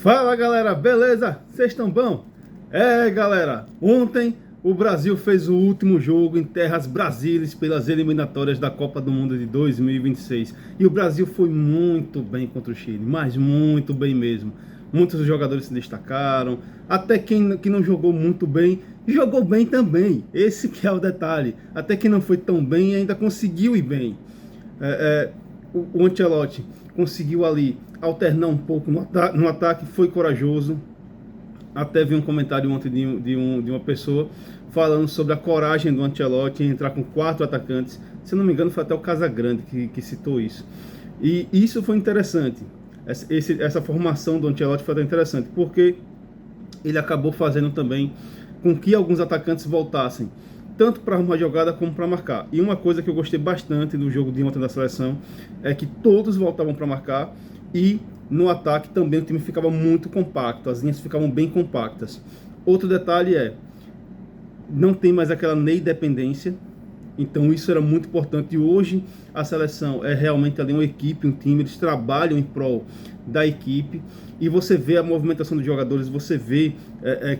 Fala galera, beleza? Vocês estão bom? Galera, ontem o Brasil fez o último jogo em terras brasileiras pelas eliminatórias da Copa do Mundo de 2026 e o Brasil foi muito bem contra o Chile, mas muito bem mesmo. Muitos jogadores se destacaram, até quem que não jogou muito bem, jogou bem também. Esse que é o detalhe, até quem não foi tão bem ainda conseguiu ir bem. O Ancelotti conseguiu ali alternar um pouco no ataque, foi corajoso. Até vi um comentário ontem de uma pessoa falando sobre a coragem do Ancelotti em entrar com 4 atacantes. Se não me engano, foi até o Casagrande que citou isso. E isso foi interessante. Essa formação do Ancelotti foi interessante, porque ele acabou fazendo também com que alguns atacantes voltassem, tanto para arrumar jogada como para marcar. E uma coisa que eu gostei bastante do jogo de ontem da seleção é que todos voltavam para marcar e no ataque também o time ficava muito compacto, as linhas ficavam bem compactas. Outro detalhe não tem mais aquela Ney dependência, então isso era muito importante. E hoje a seleção é realmente ali uma equipe, um time, eles trabalham em prol da equipe e você vê a movimentação dos jogadores, você vê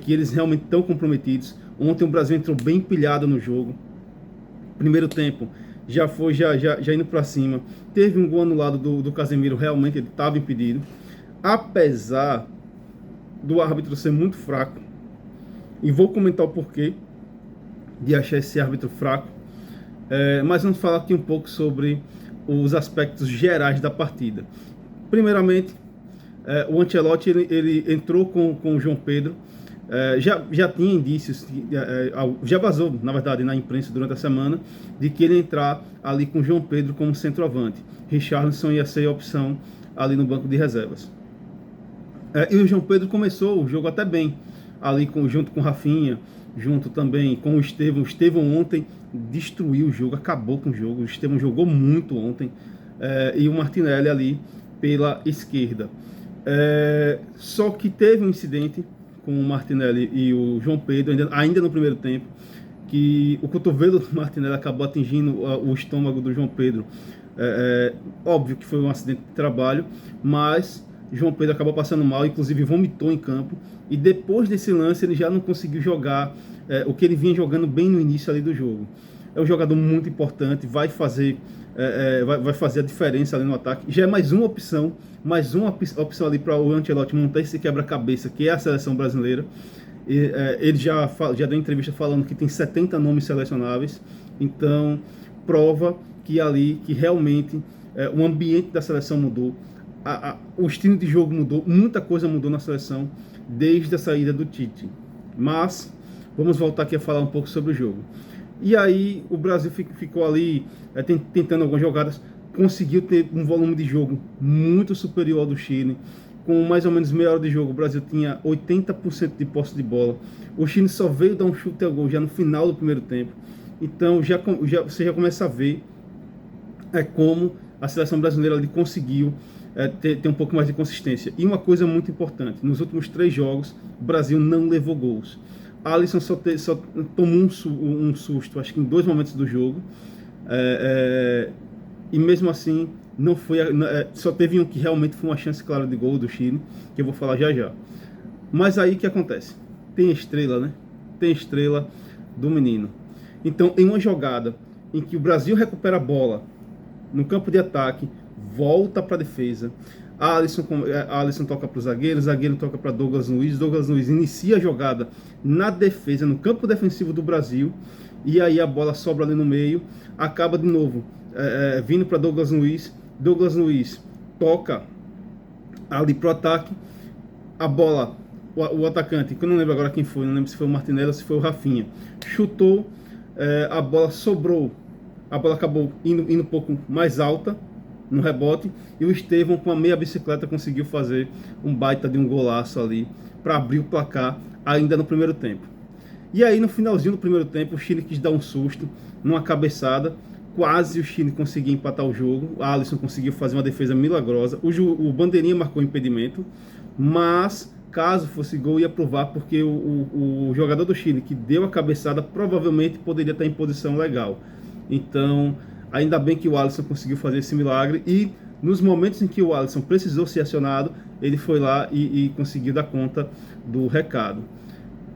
que eles realmente estão comprometidos. Ontem o Brasil entrou bem pilhado no jogo. Primeiro tempo já indo para cima. Teve um gol anulado do Casemiro, realmente ele estava impedido. Apesar do árbitro ser muito fraco, e vou comentar o porquê de achar esse árbitro fraco, mas vamos falar aqui um pouco sobre os aspectos gerais da partida. Primeiramente, o Ancelotti ele entrou com o João Pedro. Já tinha indícios, já vazou, na verdade, na imprensa durante a semana, de que ele entrar ali com o João Pedro como centroavante. Richarlison ia ser a opção ali no banco de reservas. E o João Pedro começou o jogo até bem, ali junto com o Rafinha, junto também com o Estevão. O Estevão ontem destruiu o jogo, acabou com o jogo. O Estevão jogou muito ontem, e o Martinelli ali pela esquerda. Só que teve um incidente com o Martinelli e o João Pedro, ainda no primeiro tempo, que o cotovelo do Martinelli acabou atingindo o estômago do João Pedro. Óbvio que foi um acidente de trabalho, mas João Pedro acabou passando mal, inclusive vomitou em campo, e depois desse lance ele já não conseguiu jogar o que ele vinha jogando bem no início ali do jogo. É um jogador muito importante, vai fazer a diferença ali no ataque. Já é mais uma opção ali para o Ancelotti montar esse quebra-cabeça, que é a seleção brasileira. Ele já deu entrevista falando que tem 70 nomes selecionáveis, então prova que realmente o ambiente da seleção mudou, o estilo de jogo mudou, muita coisa mudou na seleção desde a saída do Tite. Mas vamos voltar aqui a falar um pouco sobre o jogo. E aí o Brasil ficou ali tentando algumas jogadas, conseguiu ter um volume de jogo muito superior ao do Chile. Com mais ou menos meia hora de jogo, o Brasil tinha 80% de posse de bola. O Chile só veio dar um chute ao gol já no final do primeiro tempo. Então você já começa a ver como a seleção brasileira ali conseguiu ter um pouco mais de consistência. E uma coisa muito importante, nos últimos 3 jogos, o Brasil não levou gols. Alisson só tomou um susto, acho que em 2 momentos do jogo, e mesmo assim não foi, só teve um que realmente foi uma chance clara de gol do Chile, que eu vou falar já. Mas aí o que acontece? Tem estrela, né? Tem estrela do menino. Então, em uma jogada em que o Brasil recupera a bola no campo de ataque, volta para a defesa, Alisson toca para o zagueiro toca para Douglas Luiz inicia a jogada na defesa, no campo defensivo do Brasil, e aí a bola sobra ali no meio, acaba de novo vindo para Douglas Luiz toca ali pro ataque, a bola, o atacante, que eu não lembro agora quem foi, não lembro se foi o Martinelli ou se foi o Rafinha, chutou, a bola sobrou, a bola acabou indo um pouco mais alta no rebote, e o Estevão com a meia bicicleta conseguiu fazer um baita de um golaço ali para abrir o placar ainda no primeiro tempo. E aí no finalzinho do primeiro tempo o Chile quis dar um susto numa cabeçada, quase o Chile conseguiu empatar o jogo, o Alisson conseguiu fazer uma defesa milagrosa, o Bandeirinha marcou impedimento, mas caso fosse gol ia provar, porque o jogador do Chile que deu a cabeçada provavelmente poderia estar em posição legal. Então ainda bem que o Alisson conseguiu fazer esse milagre, e nos momentos em que o Alisson precisou ser acionado, ele foi lá e conseguiu dar conta do recado.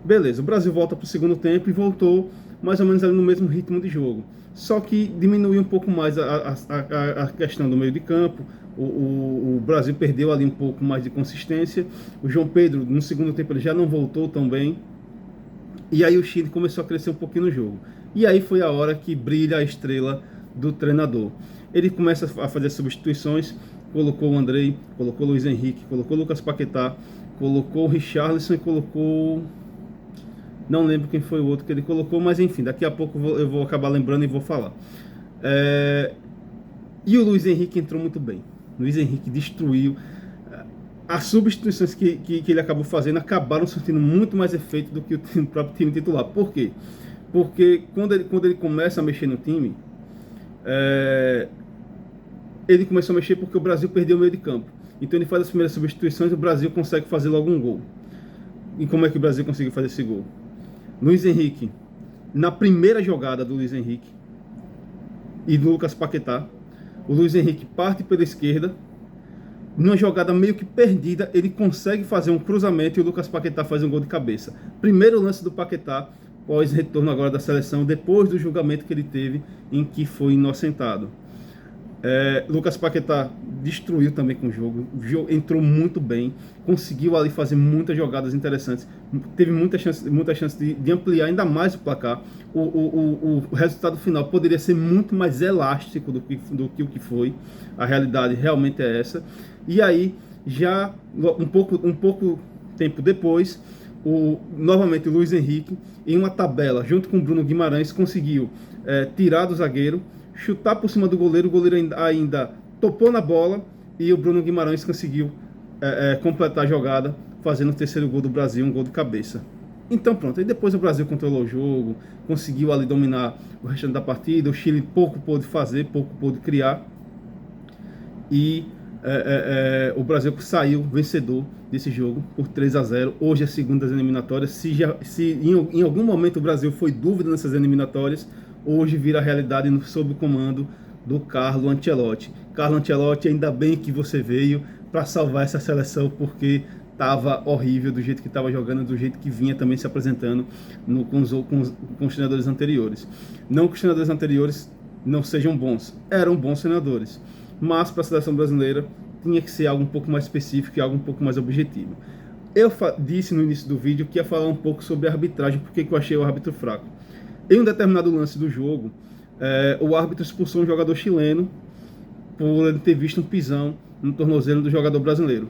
Beleza, o Brasil volta para o segundo tempo e voltou mais ou menos ali no mesmo ritmo de jogo. Só que diminuiu um pouco mais a questão do meio de campo. O Brasil perdeu ali um pouco mais de consistência. O João Pedro, no segundo tempo, ele já não voltou tão bem. E aí o Chile começou a crescer um pouquinho no jogo. E aí foi a hora que brilha a estrela do treinador. Ele começa a fazer substituições, colocou o Andrei, colocou o Luiz Henrique, colocou o Lucas Paquetá, colocou o Richarlison e colocou... Não lembro quem foi o outro que ele colocou, mas enfim, daqui a pouco eu vou acabar lembrando e vou falar. E o Luiz Henrique entrou muito bem. O Luiz Henrique destruiu. As substituições que ele acabou fazendo acabaram surtindo muito mais efeito do que o próprio time titular. Por quê? Porque quando ele começa a mexer no time, ele começou a mexer porque o Brasil perdeu o meio de campo. Então ele faz as primeiras substituições e o Brasil consegue fazer logo um gol. E como é que o Brasil conseguiu fazer esse gol? Luiz Henrique, na primeira jogada do Luiz Henrique e do Lucas Paquetá, o Luiz Henrique parte pela esquerda, numa jogada meio que perdida, ele consegue fazer um cruzamento e o Lucas Paquetá faz um gol de cabeça. Primeiro lance do Paquetá, pós retorno agora da seleção, depois do julgamento que ele teve, em que foi inocentado. Lucas Paquetá destruiu também com o jogo, entrou muito bem, conseguiu ali fazer muitas jogadas interessantes, teve muita chance de ampliar ainda mais o placar. O resultado final poderia ser muito mais elástico do que o que foi. A realidade realmente é essa. E aí, já um pouco tempo depois, novamente o Luiz Henrique, em uma tabela, junto com o Bruno Guimarães, conseguiu tirar do zagueiro, chutar por cima do goleiro, o goleiro ainda topou na bola e o Bruno Guimarães conseguiu completar a jogada, fazendo o terceiro gol do Brasil, um gol de cabeça. Então pronto, aí depois o Brasil controlou o jogo, conseguiu ali dominar o restante da partida, o Chile pouco pôde fazer, pouco pôde criar, e o Brasil saiu vencedor desse jogo por 3-0. Hoje é a segunda das eliminatórias. Se em algum momento o Brasil foi dúvida nessas eliminatórias, hoje vira a realidade sob o comando do Carlo Ancelotti. Carlo Ancelotti, ainda bem que você veio para salvar essa seleção, porque estava horrível do jeito que estava jogando, do jeito que vinha também se apresentando com os treinadores anteriores. Não que os treinadores anteriores não sejam bons, eram bons treinadores, mas para a seleção brasileira tinha que ser algo um pouco mais específico e algo um pouco mais objetivo. Eu disse no início do vídeo que ia falar um pouco sobre a arbitragem, porque eu achei o árbitro fraco. Em um determinado lance do jogo, o árbitro expulsou um jogador chileno por ele ter visto um pisão no tornozelo do jogador brasileiro.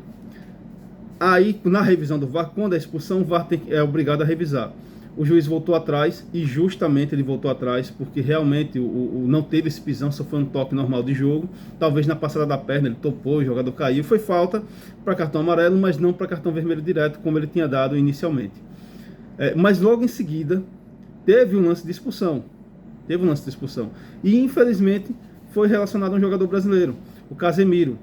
Aí, na revisão do VAR, quando é expulsão, o VAR é obrigado a revisar. O juiz voltou atrás, e justamente ele voltou atrás, porque realmente não teve esse pisão, só foi um toque normal de jogo. Talvez na passada da perna ele topou, o jogador caiu. Foi falta para cartão amarelo, mas não para cartão vermelho direto, como ele tinha dado inicialmente. Mas logo em seguida, teve um lance de expulsão. E infelizmente foi relacionado a um jogador brasileiro, o Casemiro.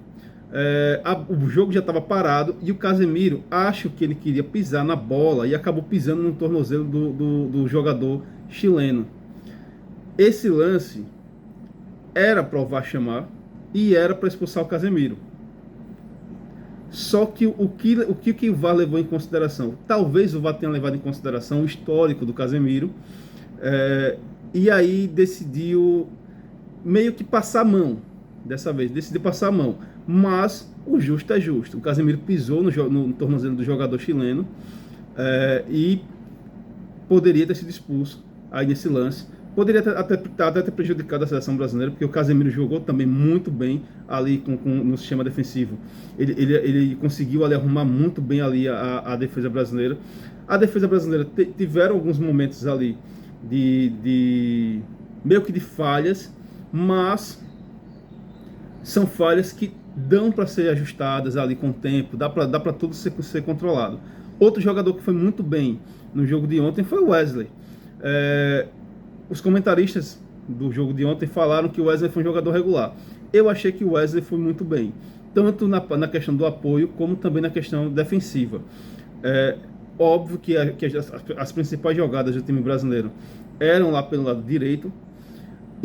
O jogo já estava parado e o Casemiro, acho que ele queria pisar na bola e acabou pisando no tornozelo do jogador chileno. Esse lance era para o VAR chamar e era para expulsar o Casemiro. Só que o que o VAR levou em consideração? Talvez o VAR tenha levado em consideração o histórico do Casemiro, e aí decidiu meio que passar a mão. Dessa vez, decidiu passar a mão. Mas o justo é justo. O Casemiro pisou no tornozelo do jogador chileno e poderia ter sido expulso aí nesse lance. Poderia até ter prejudicado a seleção brasileira, porque o Casemiro jogou também muito bem ali no sistema defensivo. Ele conseguiu ali arrumar muito bem ali a defesa brasileira. A defesa brasileira tiveram alguns momentos ali de meio que de falhas, mas são falhas que dão para ser ajustadas ali com o tempo, dá para tudo ser controlado. Outro jogador que foi muito bem no jogo de ontem foi o Wesley. Os comentaristas do jogo de ontem falaram que o Wesley foi um jogador regular. Eu achei que o Wesley foi muito bem, tanto na questão do apoio, como também na questão defensiva. Óbvio que as principais jogadas do time brasileiro eram lá pelo lado direito.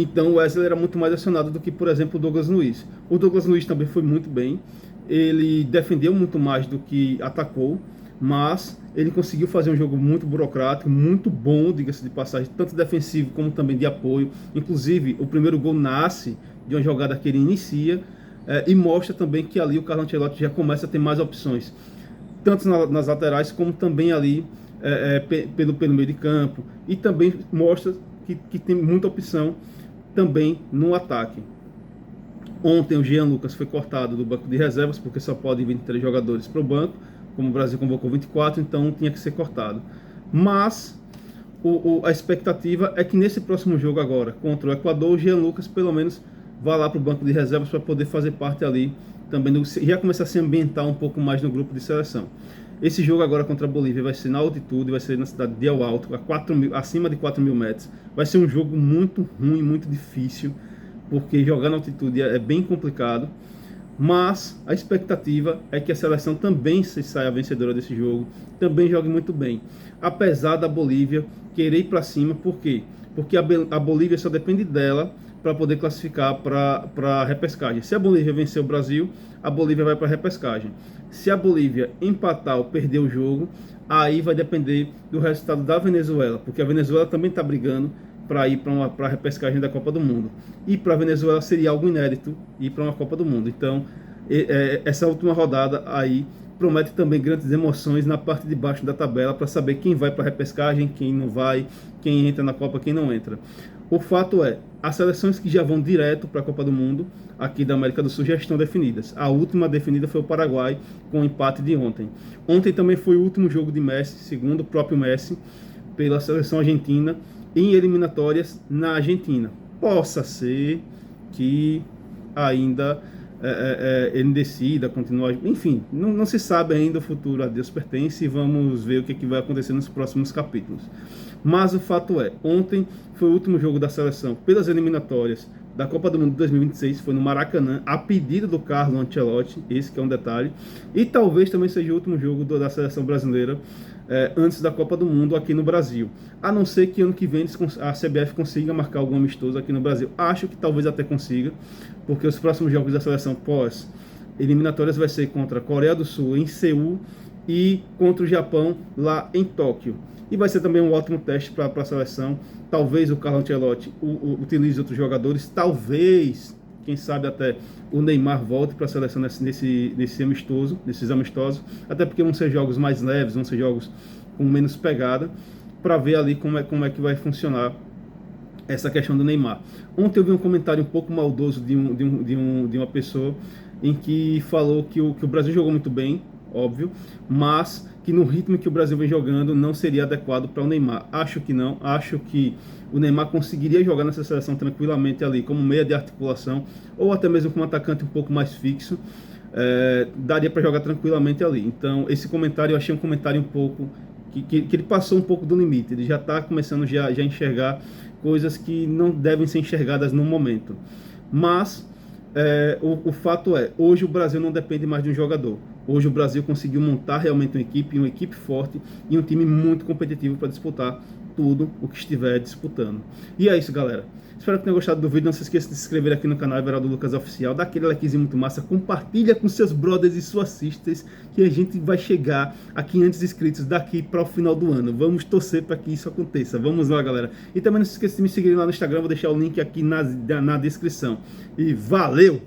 Então o Wesley era muito mais acionado do que, por exemplo, o Douglas Luiz. O Douglas Luiz também foi muito bem, ele defendeu muito mais do que atacou, mas ele conseguiu fazer um jogo muito burocrático, muito bom, diga-se de passagem, tanto defensivo como também de apoio. Inclusive, o primeiro gol nasce de uma jogada que ele inicia, e mostra também que ali o Carlo Ancelotti já começa a ter mais opções, tanto nas laterais como também ali pelo meio de campo, e também mostra que tem muita opção também no ataque. Ontem o Jean Lucas foi cortado do banco de reservas, porque só pode 23 jogadores para o banco, como o Brasil convocou 24, então tinha que ser cortado. Mas a expectativa é que nesse próximo jogo agora, contra o Equador, o Jean Lucas pelo menos vá lá para o banco de reservas para poder fazer parte ali, também já começar a se ambientar um pouco mais no grupo de seleção. Esse jogo agora contra a Bolívia vai ser na altitude, vai ser na cidade de El Alto, acima de 4.000 metros. Vai ser um jogo muito ruim, muito difícil, porque jogar na altitude é bem complicado. Mas a expectativa é que a seleção também se saia vencedora desse jogo, também jogue muito bem. Apesar da Bolívia querer ir para cima, por quê? Porque a Bolívia só depende dela para poder classificar para a repescagem. Se a Bolívia vencer o Brasil, a Bolívia vai para a repescagem. Se a Bolívia empatar ou perder o jogo, aí vai depender do resultado da Venezuela, porque a Venezuela também está brigando para ir para a repescagem da Copa do Mundo. E para a Venezuela seria algo inédito ir para uma Copa do Mundo. Então, essa última rodada aí promete também grandes emoções na parte de baixo da tabela, para saber quem vai para a repescagem, quem não vai, quem entra na Copa, quem não entra. O fato é, as seleções que já vão direto para a Copa do Mundo, aqui da América do Sul, já estão definidas. A última definida foi o Paraguai, com o empate de ontem. Ontem também foi o último jogo de Messi, segundo o próprio Messi, pela seleção argentina, em eliminatórias na Argentina. Possa ser que ainda ele decida continuar, enfim, não se sabe ainda, o futuro a Deus pertence, e vamos ver o que vai acontecer nos próximos capítulos. Mas o fato é, ontem foi o último jogo da seleção pelas eliminatórias da Copa do Mundo de 2026, foi no Maracanã, a pedido do Carlo Ancelotti, esse que é um detalhe, e talvez também seja o último jogo da seleção brasileira antes da Copa do Mundo aqui no Brasil, a não ser que ano que vem a CBF consiga marcar algum amistoso aqui no Brasil. Acho que talvez até consiga, porque os próximos jogos da seleção pós eliminatórias vai ser contra a Coreia do Sul em Seul e contra o Japão lá em Tóquio. E vai ser também um ótimo teste para a seleção. Talvez o Carlo Ancelotti utilize outros jogadores, talvez, quem sabe até o Neymar volte para a seleção nesses amistosos, até porque vão ser jogos mais leves, vão ser jogos com menos pegada, para ver ali como é que vai funcionar essa questão do Neymar. Ontem eu vi um comentário um pouco maldoso de uma pessoa em que falou que o Brasil jogou muito bem, óbvio, mas que no ritmo que o Brasil vem jogando não seria adequado para o Neymar. Acho que não, acho que o Neymar conseguiria jogar nessa seleção tranquilamente ali, como meia de articulação, ou até mesmo como um atacante um pouco mais fixo, daria para jogar tranquilamente ali. Então esse comentário eu achei um comentário um pouco, que ele passou um pouco do limite, ele já está começando já a enxergar coisas que não devem ser enxergadas no momento. Mas o fato é, hoje o Brasil não depende mais de um jogador. Hoje o Brasil conseguiu montar realmente uma equipe forte e um time muito competitivo para disputar tudo o que estiver disputando. E é isso, galera. Espero que tenham gostado do vídeo. Não se esqueça de se inscrever aqui no canal Everaldo Lucas Oficial. Dá aquele likezinho muito massa. Compartilha com seus brothers e suas sisters, que a gente vai chegar a 500 inscritos daqui para o final do ano. Vamos torcer para que isso aconteça. Vamos lá, galera. E também não se esqueça de me seguir lá no Instagram. Vou deixar o link aqui na descrição. E valeu!